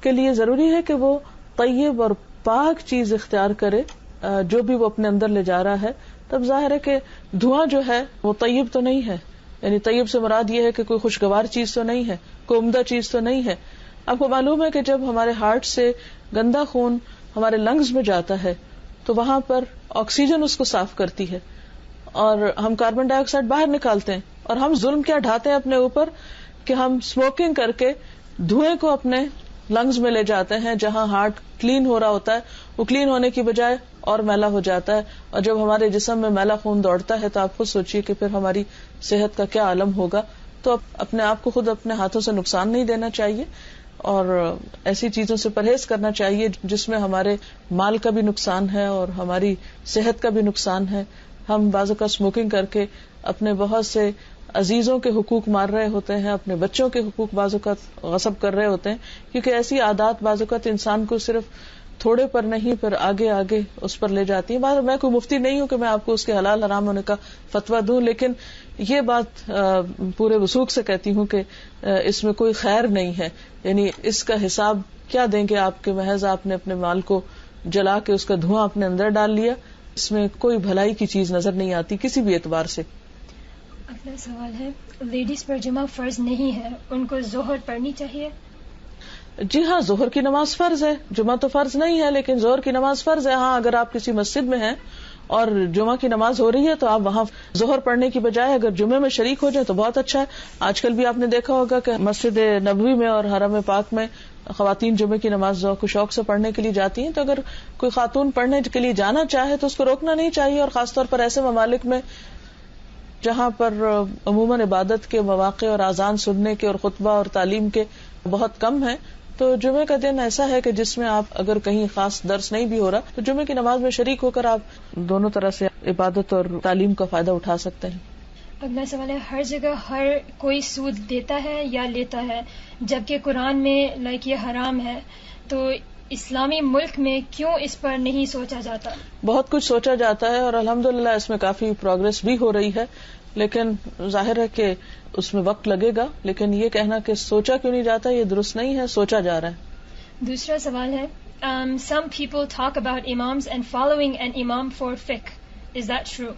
کے لیے ضروری ہے کہ وہ طیب اور پاک چیز اختیار کرے جو بھی وہ اپنے اندر لے جا رہا ہے. تب ظاہر ہے کہ دھواں جو ہے وہ طیب تو نہیں ہے, یعنی طیب سے مراد یہ ہے کہ کوئی خوشگوار چیز تو نہیں ہے, کوئی عمدہ چیز تو نہیں ہے. آپ کو معلوم ہے کہ جب ہمارے ہارٹ سے گندا خون ہمارے لنگز میں جاتا ہے تو وہاں پر آکسیجن اس کو صاف کرتی ہے اور ہم کاربن ڈائی آکسائڈ باہر نکالتے ہیں, اور ہم ظلم کیا ڈھاتے ہیں اپنے اوپر کہ ہم اسموکنگ کر کے دھوئیں کو اپنے لنگز میں لے جاتے ہیں. جہاں ہارٹ کلین ہو رہا ہوتا ہے وہ کلین ہونے کی بجائے اور میلا ہو جاتا ہے, اور جب ہمارے جسم میں میلا خون دوڑتا ہے تو آپ خود سوچیے کہ پھر ہماری صحت کا کیا عالم ہوگا. تو اپنے آپ کو خود اپنے ہاتھوں سے نقصان نہیں دینا چاہیے, اور ایسی چیزوں سے پرہیز کرنا چاہیے جس میں ہمارے مال کا بھی نقصان ہے اور ہماری صحت کا بھی نقصان ہے. ہم بعض اوقات اسموکنگ کر کے اپنے بہت سے عزیزوں کے حقوق مار رہے ہوتے ہیں, اپنے بچوں کے حقوق بعض اوقات غصب کر رہے ہوتے ہیں, کیونکہ ایسی عادات بعض اوقات انسان کو صرف تھوڑے پر نہیں پھر آگے آگے اس پر لے جاتی ہیں. میں کوئی مفتی نہیں ہوں کہ میں آپ کو اس کے حلال حرام ہونے کا فتویٰ دوں, لیکن یہ بات پورے وثوق سے کہتی ہوں کہ اس میں کوئی خیر نہیں ہے. یعنی اس کا حساب کیا دیں گے آپ کے, محض آپ نے اپنے مال کو جلا کے اس کا دھواں اپنے اندر ڈال لیا, اس میں کوئی بھلائی کی چیز نظر نہیں آتی کسی بھی اعتبار سے. اگلا سوال ہے, لیڈیز پر جمعہ فرض نہیں ہے, ان کو ظہر پڑھنی چاہیے؟ جی ہاں, ظہر کی نماز فرض ہے, جمعہ تو فرض نہیں ہے لیکن ظہر کی نماز فرض ہے. ہاں, اگر آپ کسی مسجد میں ہیں اور جمعہ کی نماز ہو رہی ہے تو آپ وہاں ظہر پڑھنے کی بجائے اگر جمعے میں شریک ہو جائے تو بہت اچھا ہے. آج کل بھی آپ نے دیکھا ہوگا کہ مسجد نبوی میں اور حرم پاک میں خواتین جمعے کی نماز ذوق و شوق سے پڑھنے کے لیے جاتی ہیں. تو اگر کوئی خاتون پڑھنے کے لیے جانا چاہے تو اس کو روکنا نہیں چاہیے, اور خاص طور پر ایسے ممالک میں جہاں پر عموماً عبادت کے مواقع اور اذان سننے کے اور خطبہ اور تعلیم کے بہت کم ہیں. تو جمعے کا دن ایسا ہے کہ جس میں آپ اگر کہیں خاص درس نہیں بھی ہو رہا تو جمعے کی نماز میں شریک ہو کر آپ دونوں طرح سے عبادت اور تعلیم کا فائدہ اٹھا سکتے ہیں. اگلا سوال ہے, ہر جگہ ہر کوئی سود دیتا ہے یا لیتا ہے, جبکہ قرآن میں یہ حرام ہے, تو اسلامی ملک میں کیوں اس پر نہیں سوچا جاتا؟ بہت کچھ سوچا جاتا ہے اور الحمدللہ اس میں کافی پروگرس بھی ہو رہی ہے, لیکن ظاہر ہے کہ اس میں وقت لگے گا. لیکن یہ کہنا کہ سوچا کیوں نہیں جاتا یہ درست نہیں ہے, سوچا جا رہا ہے. دوسرا سوال ہے some people talk about imams and following an imam for fiqh. Is that true?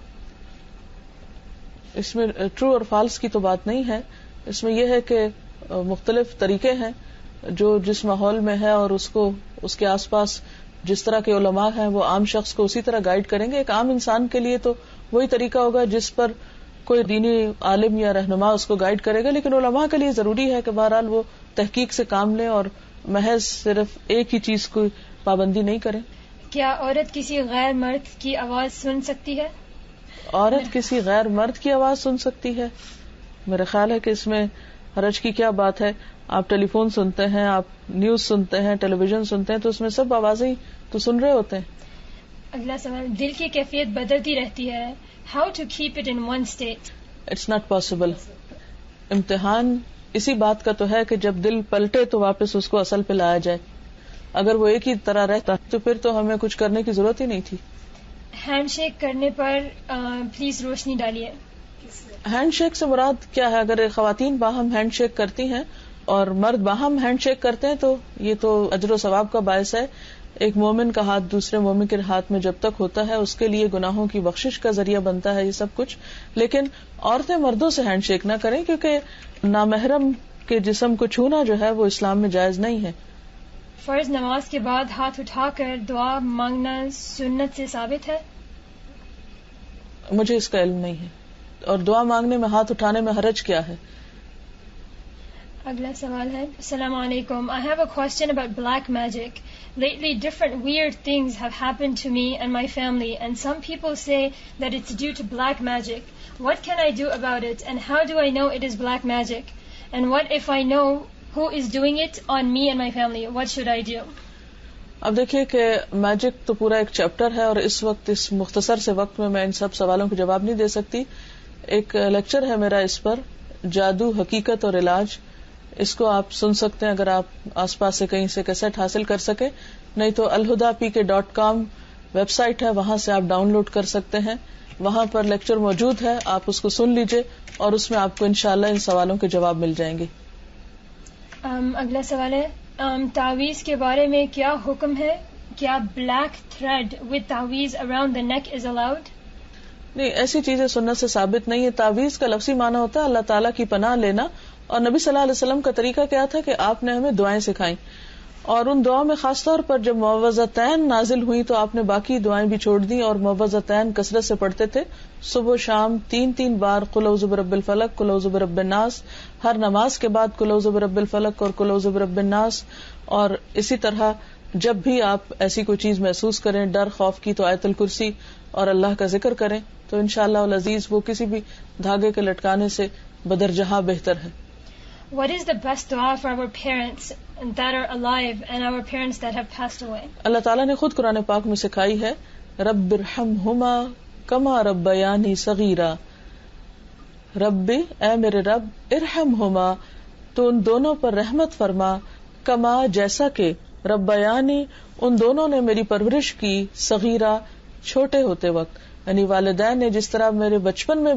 اس میں ٹرو اور فالس کی تو بات نہیں ہے. اس میں یہ ہے کہ مختلف طریقے ہیں جو جس ماحول میں ہے اور اس کو اس کے آس پاس جس طرح کے علماء ہیں وہ عام شخص کو اسی طرح گائیڈ کریں گے. ایک عام انسان کے لیے تو وہی طریقہ ہوگا جس پر کوئی دینی عالم یا رہنما اس کو گائیڈ کرے گا, لیکن علماء کے لیے ضروری ہے کہ بہرحال وہ تحقیق سے کام لیں اور محض صرف ایک ہی چیز کو پابندی نہیں کریں. کیا عورت کسی غیر مرد کی آواز سن سکتی ہے؟ عورت کسی غیر مرد کی آواز سن سکتی ہے؟ میرا خیال ہے کہ اس میں حرج کی کیا بات ہے. آپ ٹیلی فون سنتے ہیں, آپ نیوز سنتے ہیں, ٹیلی ویژن سنتے ہیں, تو اس میں سب آوازیں تو سن رہے ہوتے ہیں. اگلا سوال, دل کی کیفیت بدلتی رہتی ہے, how to keep it in one state? It's not possible. امتحان اسی بات کا تو ہے کہ جب دل پلٹے تو واپس اس کو اصل پہ لایا جائے. اگر وہ ایک ہی طرح رہتا تو پھر تو ہمیں کچھ کرنے کی ضرورت ہی نہیں تھی. ہینڈ شیک کرنے پر پلیز روشنی ڈالیے. ہینڈ شیک سے مراد کیا ہے؟ اگر خواتین باہم ہینڈ شیک کرتی ہیں اور مرد باہم ہینڈ شیک کرتے ہیں تو یہ تو اجر و ثواب کا باعث ہے. ایک مومن کا ہاتھ دوسرے مومن کے ہاتھ میں جب تک ہوتا ہے اس کے لیے گناہوں کی بخشش کا ذریعہ بنتا ہے یہ سب کچھ. لیکن عورتیں مردوں سے ہینڈ شیک نہ کریں کیونکہ نامحرم کے جسم کو چھونا جو ہے وہ اسلام میں جائز نہیں ہے. فرض نماز کے بعد ہاتھ اٹھا کر دعا مانگنا سنت سے ثابت ہے؟ مجھے اس کا علم نہیں ہے. اور دعا مانگنے میں ہاتھ اٹھانے میں حرج کیا ہے؟ اگلا سوال ہے, السلام علیکم. I have a question about black magic. Lately different weird things have happened to me and my family and some people say that it's due to black magic. What can I do about it and how do I know it is black magic? And what if I know who is doing it on me and my family? What should I do? اب دیکھیے کہ magic تو پورا ایک chapter ہے اور اس وقت اس مختصر سے وقت میں ان سب سوالوں کا جواب نہیں دے سکتی. ایک لیکچر ہے میرا اس پر, جادو حقیقت اور علاج. اس کو آپ سن سکتے ہیں اگر آپ آس پاس سے کہیں سے کیسٹ حاصل کر سکے, نہیں تو alhuda.pk.com ویب سائٹ ہے, وہاں سے آپ ڈاؤن لوڈ کر سکتے ہیں. وہاں پر لیکچر موجود ہے, آپ اس کو سن لیجئے اور اس میں آپ کو انشاءاللہ ان سوالوں کے جواب مل جائیں گے. اگلا سوال ہے, تعویذ کے بارے میں کیا حکم ہے؟ کیا بلیک تھریڈ ود تعویذ around the neck is allowed? نہیں, ایسی چیزیں سنت سے ثابت نہیں ہے. تعویذ کا لفظی معنی ہوتا ہے اللہ تعالیٰ کی پناہ لینا, اور نبی صلی اللہ علیہ وسلم کا طریقہ کیا تھا کہ آپ نے ہمیں دعائیں سکھائیں, اور ان دعاؤں میں خاص طور پر جب معوذتین نازل ہوئی تو آپ نے باقی دعائیں بھی چھوڑ دی اور معوذتین کثرت سے پڑھتے تھے. صبح و شام 3 بار قل اعوذ برب الفلق, قل اعوذ برب الناس, ہر نماز کے بعد قل اعوذ برب الفلق اور قل اعوذ برب الناس. اور اسی طرح جب بھی آپ ایسی کوئی چیز محسوس کریں, ڈر خوف کی, تو آیت الکرسی اور اللہ کا ذکر کریں, تو انشاءاللہ العزیز وہ کسی بھی دھاگے کے لٹکانے سے بدرجہاں بہتر ہے. What is the best dua for our parents that are alive and our parents that have passed away? اللہ تعالیٰ نے خود قرآن پاک میں سکھائی ہے, رب ارحمہما کما ربیانی صغیرا. رب, اے میرے رب, ارحمہما, تو ان دونوں پر رحمت فرما, کما, جیسا کہ, ربیانی, ان دونوں نے میری پرورش کی, صغیرا, چھوٹے ہوتے وقت. یعنی والدین نے جس طرح میرے بچپن میں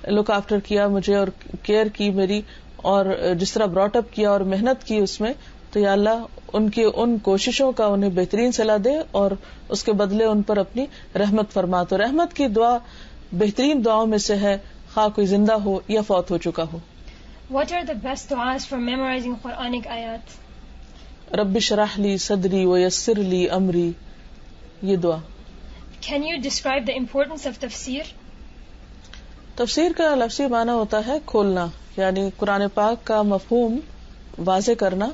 لک آفٹر کیا مجھے اور کیئر کی میری, اور جس طرح براٹ اپ کیا اور محنت کی اس میں, تو یا اللہ ان کی ان کوششوں کا انہیں بہترین صلاح دے اور اس کے بدلے ان پر اپنی رحمت فرما. تو رحمت کی دعا بہترین دعاؤں میں سے ہے, خواہ کوئی زندہ ہو یا فوت ہو چکا ہو. What are the best du'as for memorizing Quranic ayat? رب اشرح لی صدری ویسر لی امری, یہ دعا. Can you describe the importance of tafsir? تفسیر کا لفظی معنی ہوتا ہے کھولنا, یعنی قرآن پاک کا مفہوم واضح کرنا.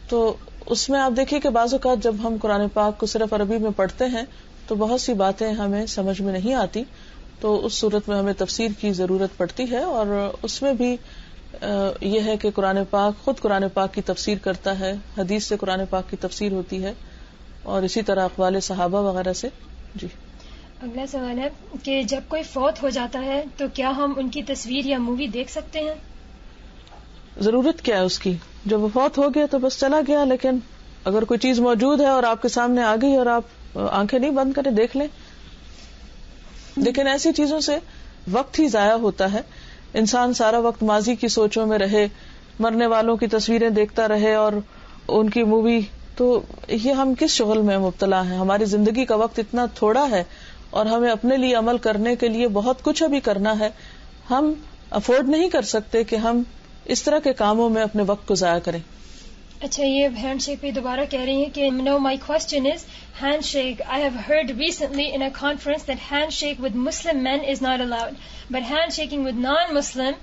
تو اس میں آپ دیکھیے کہ بعض اوقات جب ہم قرآن پاک کو صرف عربی میں پڑھتے ہیں تو بہت سی باتیں ہمیں سمجھ میں نہیں آتی, تو اس صورت میں ہمیں تفسیر کی ضرورت پڑتی ہے. اور اس میں بھی یہ ہے کہ قرآن پاک خود قرآن پاک کی تفسیر کرتا ہے, حدیث سے قرآن پاک کی تفسیر ہوتی ہے, اور اسی طرح اقوال صحابہ وغیرہ سے. جی. اگلا سوال ہے کہ جب کوئی فوت ہو جاتا ہے تو کیا ہم ان کی تصویر یا مووی دیکھ سکتے ہیں؟ ضرورت کیا ہے اس کی؟ جب وہ فوت ہو گیا تو بس چلا گیا, لیکن اگر کوئی چیز موجود ہے اور آپ کے سامنے آ گئی اور آپ آنکھیں نہیں بند کریں, دیکھ لیں. لیکن ایسی چیزوں سے وقت ہی ضائع ہوتا ہے. انسان سارا وقت ماضی کی سوچوں میں رہے, مرنے والوں کی تصویریں دیکھتا رہے اور ان کی مووی تو یہ ہم کس شغل میں مبتلا ہیں؟ ہماری زندگی کا وقت اتنا تھوڑا ہے اور ہمیں اپنے لیے عمل کرنے کے لیے بہت کچھ ابھی کرنا ہے. ہم افورڈ نہیں کر سکتے کہ ہم اس طرح کے کاموں میں اپنے وقت کو ضائع کریں. اچھا، یہ ہینڈ شیک پہ دوبارہ کہہ رہی ہیں کہ no my question is hand shake. I have heard recently in a conference that hand shake with Muslim man is not allowed, but hand shaking with non Muslim,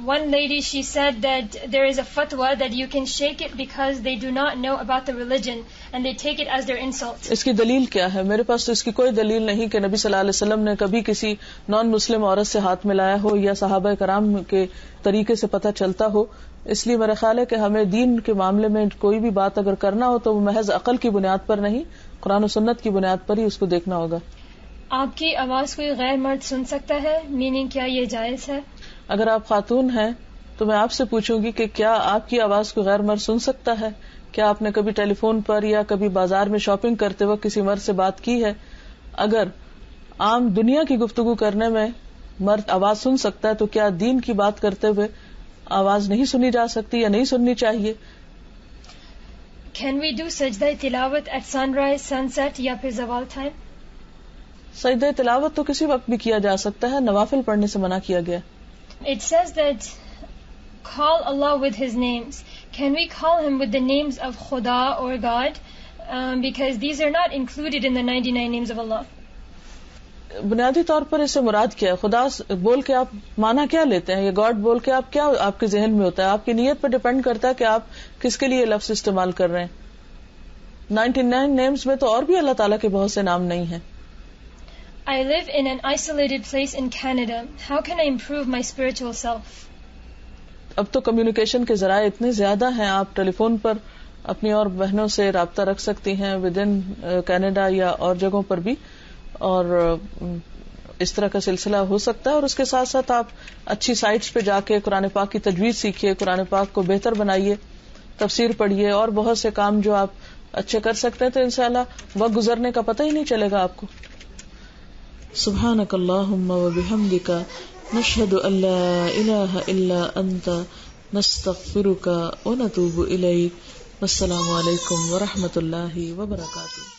one lady, she said that there is a fatwa that you can shake it because they do not know about the religion and they take it as their insult. اس کی دلیل کیا ہے؟ میرے پاس تو اس کی کوئی دلیل نہیں کہ نبی صلی اللہ علیہ وسلم نے کبھی کسی نان مسلم عورت سے ہاتھ ملایا ہو یا صحابہ کرام کے طریقے سے پتہ چلتا ہو. اس لیے میرا خیال ہے کہ ہمیں دین کے معاملے میں کوئی بھی بات اگر کرنا ہو تو وہ محض عقل کی بنیاد پر نہیں، قرآن و سنت کی بنیاد پر ہی اس کو دیکھنا ہوگا. آپ کی آواز کوئی غیر مرد سن سکتا ہے؟ میننگ کیا یہ جائز ہے؟ اگر آپ خاتون ہیں تو میں آپ سے پوچھوں گی کہ کیا آپ کی آواز کو غیر مرد سن سکتا ہے؟ کیا آپ نے کبھی ٹیلی فون پر یا کبھی بازار میں شاپنگ کرتے وقت کسی مرد سے بات کی ہے؟ اگر عام دنیا کی گفتگو کرنے میں مرد آواز سن سکتا ہے تو کیا دین کی بات کرتے ہوئے آواز نہیں سنی جا سکتی یا نہیں سننی چاہیے؟ Can we do سجدہ تلاوت at sunrise, sunset یا پھر زوال ٹائم؟ سجدہ تلاوت تو کسی وقت بھی کیا جا سکتا ہے، نوافل پڑھنے سے منع کیا گیا. It says that call Allah with His names. Can we call Him with the names of Khuda or God? Because these are not included in the 99 names of Allah. بنیادی طور پر اس سے مراد کیا ہے؟ خدا بول کے آپ مانا کیا لیتے ہیں؟ یہ گاڈ بول کے آپ کیا آپ کے ذہن میں ہوتا ہے؟ آپ کی نیت پر ڈیپینڈ کرتا ہے کہ آپ کس کے لیے لفظ استعمال کر رہے ہیں. 99 نیمز میں تو اور بھی اللہ تعالیٰ کے بہت سے نام نہیں ہیں. I live in an isolated place in Canada. How can I improve my spiritual self? اب تو کمیونیکیشن کے ذرائع اتنے زیادہ ہیں، آپ ٹیلی فون پر اپنی اور بہنوں سے رابطہ رکھ سکتی ہیں ود ان کینیڈا یا اور جگہوں پر بھی، اور اس طرح کا سلسلہ ہو سکتا ہے. اور اس کے ساتھ ساتھ آپ اچھی سائٹس پہ جا کے قرآن پاک کی تجوید سیکھیے، قرآن پاک کو بہتر بنائیے، تفسیر پڑھیے اور بہت سے کام جو آپ اچھے کر سکتے ہیں، تو انشاءاللہ وقت گزرنے کا پتہ ہی نہیں چلے گا آپ کو. سبحانک اللہم وبحمدک نشہد ان لا الہ الا انت نستغفرک ونتوب الیک. والسلام علیکم ورحمۃ اللہ وبرکاتہ.